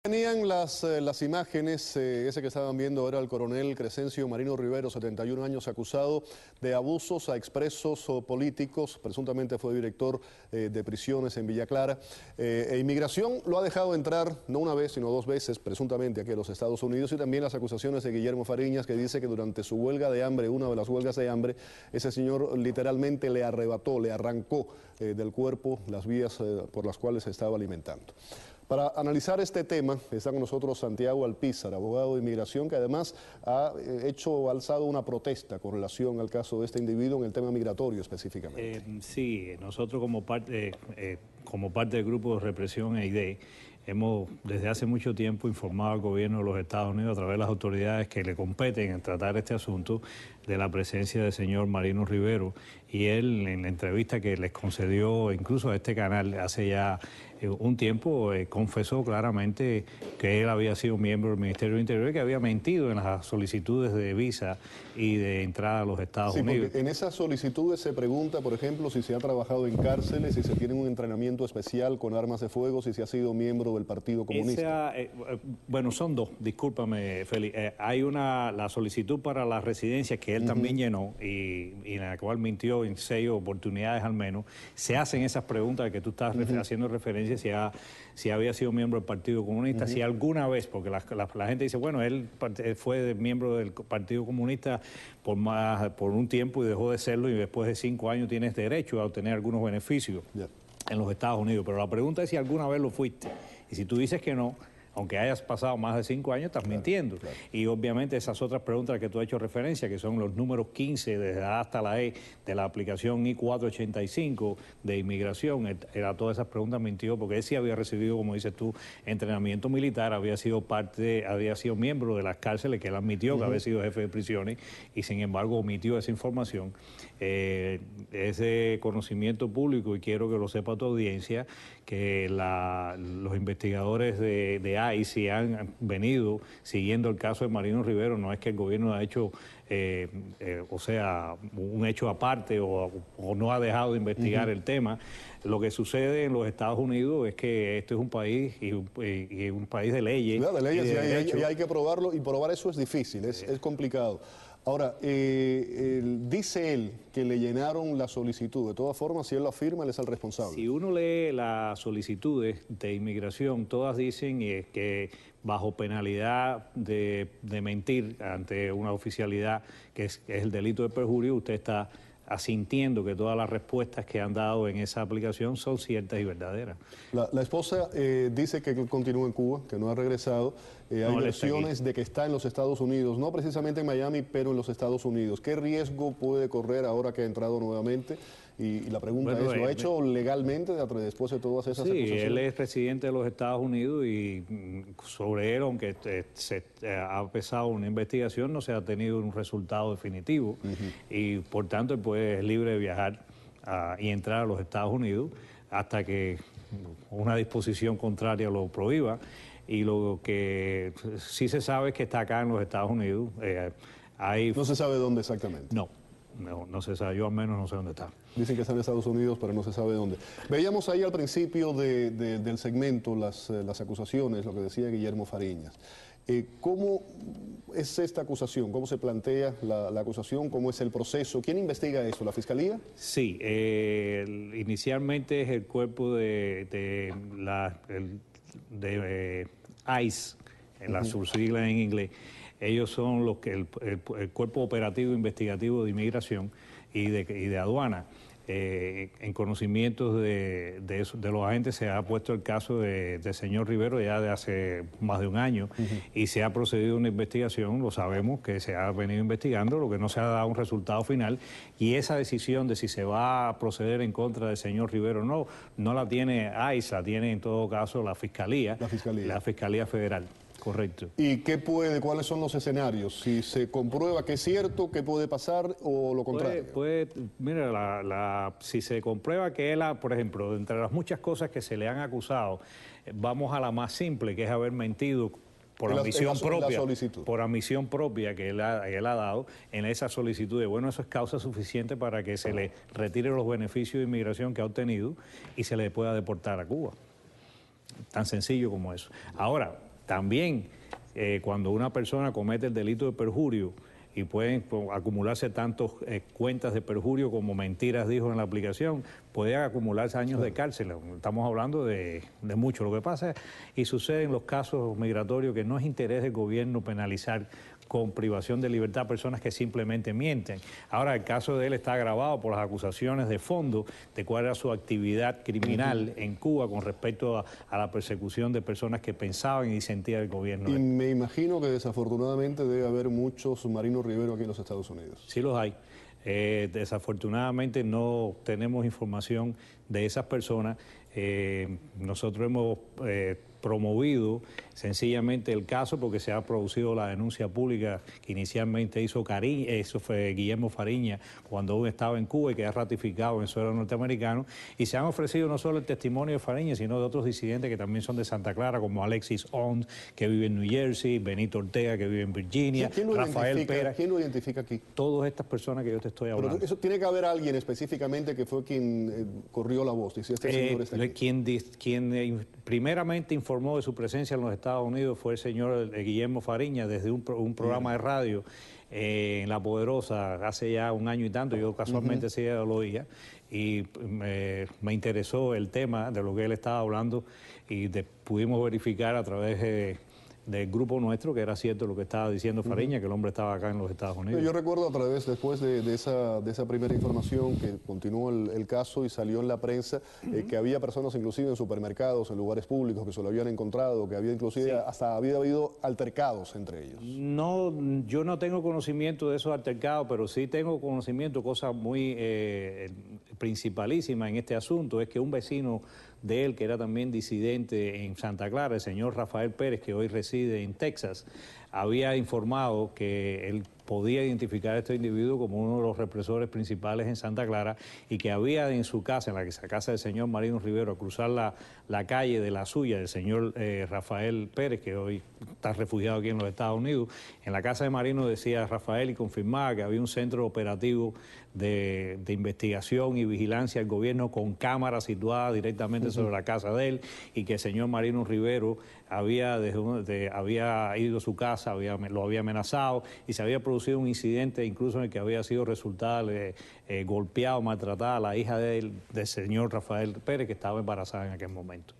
Tenían las imágenes, ese que estaban viendo era el coronel Crescencio Marino Rivero, 71 años, acusado de abusos a expresos o políticos, presuntamente fue director de prisiones en Villa Clara. Inmigración lo ha dejado entrar no una vez, sino dos veces, presuntamente aquí a los Estados Unidos, y también las acusaciones de Guillermo Fariñas, que dice que durante su huelga de hambre, una de las huelgas de hambre, ese señor literalmente le arrebató, le arrancó del cuerpo las vías por las cuales se estaba alimentando. Para analizar este tema está con nosotros Santiago Alpizar, abogado de inmigración, que además ha alzado una protesta con relación al caso de este individuo en el tema migratorio específicamente. Sí, nosotros como parte del grupo de represión EID hemos desde hace mucho tiempo informado al gobierno de los Estados Unidos a través de las autoridades que le competen en tratar este asunto de la presencia del señor Marino Rivero, y él en la entrevista que les concedió incluso a este canal hace ya un tiempo confesó claramente que él había sido miembro del Ministerio del Interior y que había mentido en las solicitudes de visa y de entrada a los Estados Unidos. En esas solicitudes se pregunta, por ejemplo, si se ha trabajado en cárceles, si se tiene un entrenamiento especial con armas de fuego, si se ha sido miembro del Partido Comunista. Bueno, son dos, discúlpame, Félix. Hay la solicitud para la residencia que él también llenó y en la cual mintió en 6 oportunidades al menos. Se hacen esas preguntas que tú estás haciendo referencia, si había sido miembro del Partido Comunista, si alguna vez, porque la gente dice, bueno, él fue miembro del Partido Comunista por un tiempo y dejó de serlo, y después de 5 años tienes derecho a obtener algunos beneficios en los Estados Unidos. Pero la pregunta es si alguna vez lo fuiste. Y si tú dices que no, aunque hayas pasado más de 5 años, estás mintiendo. Y obviamente esas otras preguntas que tú has hecho referencia, que son los números 15 desde A hasta la E de la aplicación I-485 de inmigración, era todas esas preguntas mintió, porque él sí había recibido, como dices tú, entrenamiento militar, había sido miembro de las cárceles, que él admitió que había sido jefe de prisiones, y sin embargo omitió esa información. Ese conocimiento público, y quiero que lo sepa tu audiencia, que los investigadores de ICE han venido siguiendo el caso de Marino Rivero. No es que el gobierno ha hecho, un hecho aparte o no ha dejado de investigar el tema. Lo que sucede en los Estados Unidos es que este es un país y un país de leyes. Claro, de leyes, y hay que probarlo, y probar eso es difícil, es complicado. Ahora, dice él que le llenaron la solicitud. De todas formas, si él lo afirma, él es el responsable. Si uno lee las solicitudes de inmigración, todas dicen que bajo penalidad de mentir ante una oficialidad, que es el delito de perjurio, usted está asintiendo que todas las respuestas que han dado en esa aplicación son ciertas y verdaderas. La esposa dice que continúa en Cuba, que no ha regresado. Hay versiones de que está en los Estados Unidos, no precisamente en Miami, pero en los Estados Unidos. ¿Qué riesgo puede correr ahora que ha entrado nuevamente? Y la pregunta es, ¿lo ha hecho legalmente después de todas esas acusaciones? Sí, él es residente de los Estados Unidos y sobre él, aunque se ha empezado una investigación, no se ha tenido un resultado definitivo y por tanto él es libre de viajar y entrar a los Estados Unidos hasta que una disposición contraria lo prohíba. Y lo que sí se sabe es que está acá en los Estados Unidos. ¿No se sabe dónde exactamente? No se sabe, yo al menos no sé dónde está. Dicen que está en Estados Unidos, pero no se sabe dónde. Veíamos ahí al principio del segmento las acusaciones, lo que decía Guillermo Fariñas. ¿Cómo es esta acusación? ¿Cómo se plantea la acusación? ¿Cómo es el proceso? ¿Quién investiga eso? ¿La Fiscalía? Sí, inicialmente es el cuerpo de ICE, en la subsigla en inglés. Ellos son los que el cuerpo operativo investigativo de inmigración y de aduana. En conocimientos de los agentes se ha puesto el caso del señor Rivero ya de hace más de un año y se ha procedido a una investigación, lo sabemos que se ha venido investigando, lo que no se ha dado un resultado final, y esa decisión de si se va a proceder en contra del señor Rivero no la tiene ICE, la tiene en todo caso la Fiscalía Federal. Correcto. ¿Y cuáles son los escenarios? Si se comprueba que es cierto, ¿qué puede pasar o lo contrario? Mira, si se comprueba que él, por ejemplo, entre las muchas cosas que se le han acusado, vamos a la más simple, que es haber mentido por admisión propia que él ha dado en esa solicitud. Bueno, eso es causa suficiente para que se le retire los beneficios de inmigración que ha obtenido y se le pueda deportar a Cuba. Tan sencillo como eso. Ahora, También, cuando una persona comete el delito de perjurio, y pueden acumularse tantas cuentas de perjurio como mentiras dijo en la aplicación, pueden acumularse años de cárcel. Estamos hablando de mucho. Lo que pasa, y sucede en los casos migratorios, que no es interés del gobierno penalizar con privación de libertad a personas que simplemente mienten. Ahora, el caso de él está agravado por las acusaciones de fondo de cuál era su actividad criminal en Cuba con respecto a la persecución de personas que pensaban y disentían del gobierno. Y me imagino que desafortunadamente debe haber muchos Marino Rivero aquí en los Estados Unidos. Sí los hay. Desafortunadamente no tenemos información de esas personas. Nosotros hemos promovido sencillamente el caso porque se ha producido la denuncia pública que inicialmente hizo eso fue Guillermo Fariña cuando aún estaba en Cuba y que ha ratificado en suelo norteamericano, y se han ofrecido no solo el testimonio de Fariña, sino de otros disidentes que también son de Santa Clara, como Alexis Ons, que vive en New Jersey, Benito Ortega, que vive en Virginia, Rafael Pérez. ¿Quién lo identifica aquí? Todas estas personas que yo te estoy hablando. Pero eso tiene que haber alguien específicamente que fue quien corrió la voz. Y si este señor está aquí. Quien primeramente informó de su presencia en los Estados Unidos fue el señor Guillermo Fariña desde un programa de radio en La Poderosa hace ya un año y tanto. Yo casualmente sí lo oía y me interesó el tema de lo que él estaba hablando y pudimos verificar a través del grupo nuestro que era cierto lo que estaba diciendo Fariña, que el hombre estaba acá en los Estados Unidos. Yo recuerdo después de esa primera información que continuó el caso y salió en la prensa, que había personas inclusive en supermercados, en lugares públicos, que se lo habían encontrado, que había inclusive hasta había habido altercados entre ellos. No, yo no tengo conocimiento de esos altercados, pero sí tengo conocimiento, cosa muy principalísima en este asunto, es que un vecino de él, que era también disidente en Santa Clara, el señor Rafael Pérez, que hoy reside en Texas, había informado que él podía identificar a este individuo como uno de los represores principales en Santa Clara y que había en su casa, en la casa del señor Marino Rivero, a cruzar la calle de la suya, del señor Rafael Pérez, que hoy está refugiado aquí en los Estados Unidos. En la casa de Marino decía Rafael y confirmaba que había un centro operativo de investigación y vigilancia del gobierno con cámaras situadas directamente sobre la casa de él y que el señor Marino Rivero había ido a su casa, lo había amenazado y se había producido un incidente incluso en el que había sido resultado golpeado, maltratada la hija del señor Rafael Pérez, que estaba embarazada en aquel momento.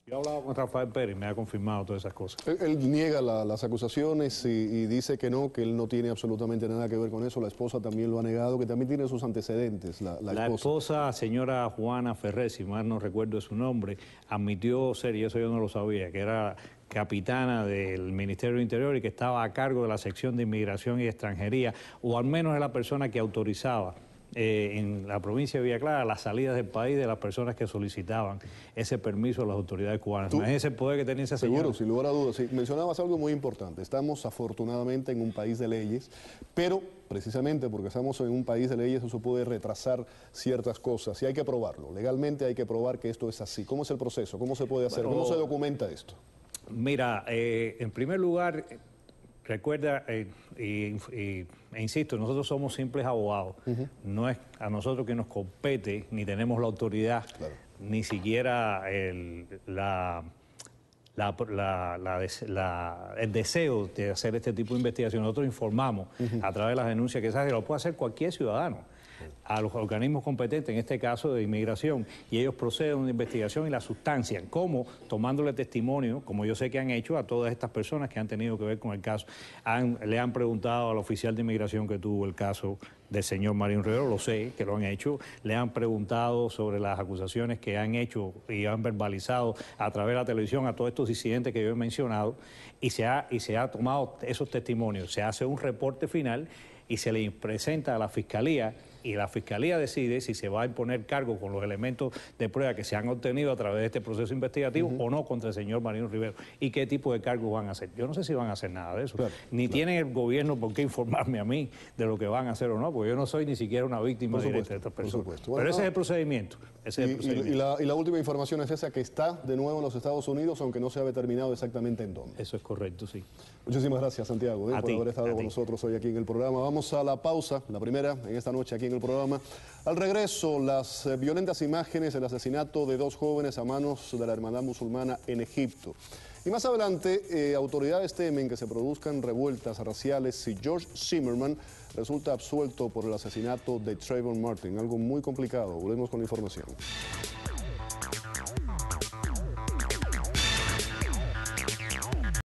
Yo he hablado con Rafael Pérez y me ha confirmado todas esas cosas. Él niega las acusaciones y dice que él no tiene absolutamente nada que ver con eso. La esposa también lo ha negado, que también tiene sus antecedentes, la esposa, señora Juana Ferrer, si mal no recuerdo su nombre, admitió ser, y eso yo no lo sabía, que era capitana del Ministerio del Interior y que estaba a cargo de la sección de Inmigración y Extranjería, o al menos es la persona que autorizaba en la provincia de Villa Clara las salidas del país de las personas que solicitaban ese permiso a las autoridades cubanas. Imagínese el poder que tenía esa señora. Seguro, sin lugar a dudas. Sí, mencionabas algo muy importante. Estamos afortunadamente en un país de leyes, pero precisamente porque estamos en un país de leyes eso puede retrasar ciertas cosas y hay que probarlo. Legalmente hay que probar que esto es así. ¿Cómo es el proceso? ¿Cómo se puede hacer? ¿Cómo se documenta esto? Mira, en primer lugar, recuerda, e insisto, nosotros somos simples abogados. No es a nosotros que nos compete, ni tenemos la autoridad, ni siquiera el deseo de hacer este tipo de investigación. Nosotros informamos a través de las denuncias que se hacen, lo puede hacer cualquier ciudadano, a los organismos competentes, en este caso de inmigración, y ellos proceden a una investigación y la sustancian, como tomándole testimonio, como yo sé que han hecho a todas estas personas que han tenido que ver con el caso. Le han preguntado al oficial de inmigración que tuvo el caso del señor Marino Rivero, lo sé que lo han hecho, le han preguntado sobre las acusaciones que han hecho y han verbalizado a través de la televisión a todos estos disidentes que yo he mencionado, y se ha tomado esos testimonios, se hace un reporte final y se le presenta a la Fiscalía, y la Fiscalía decide si se va a imponer cargo con los elementos de prueba que se han obtenido a través de este proceso investigativo o no contra el señor Marino Rivero, y qué tipo de cargos van a hacer. Yo no sé si van a hacer nada de eso, ni tiene el gobierno por qué informarme a mí de lo que van a hacer o no, porque yo no soy ni siquiera una víctima directa de estas personas. Bueno, pero ese es el procedimiento. Y la última información es esa, que está de nuevo en los Estados Unidos, aunque no se ha determinado exactamente en dónde. Eso es correcto, sí. Muchísimas gracias, Santiago, por haber estado con nosotros hoy aquí en el programa. Vamos a la pausa, la primera en esta noche aquí en el programa. Al regreso, las violentas imágenes del asesinato de 2 jóvenes a manos de la Hermandad Musulmana en Egipto. Y más adelante, autoridades temen que se produzcan revueltas raciales si George Zimmerman resulta absuelto por el asesinato de Trayvon Martin. Algo muy complicado. Volvemos con la información.